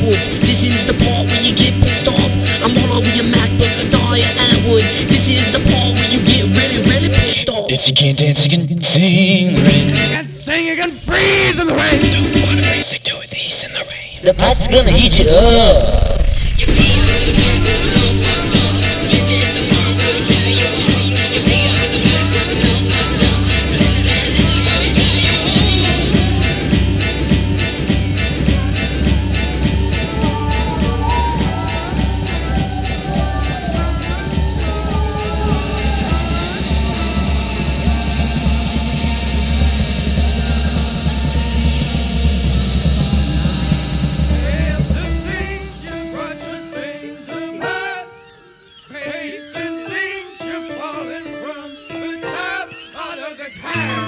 This is the part where you get pissed off. I'm all over your MacBook, Diet Atwood. This is the part where you get really, really pissed off. If you can't dance, you can sing in the rain. You can sing, you can freeze in the rain. Don't wanna freeze, like do these in the rain. The pipes gonna heat you up. Time.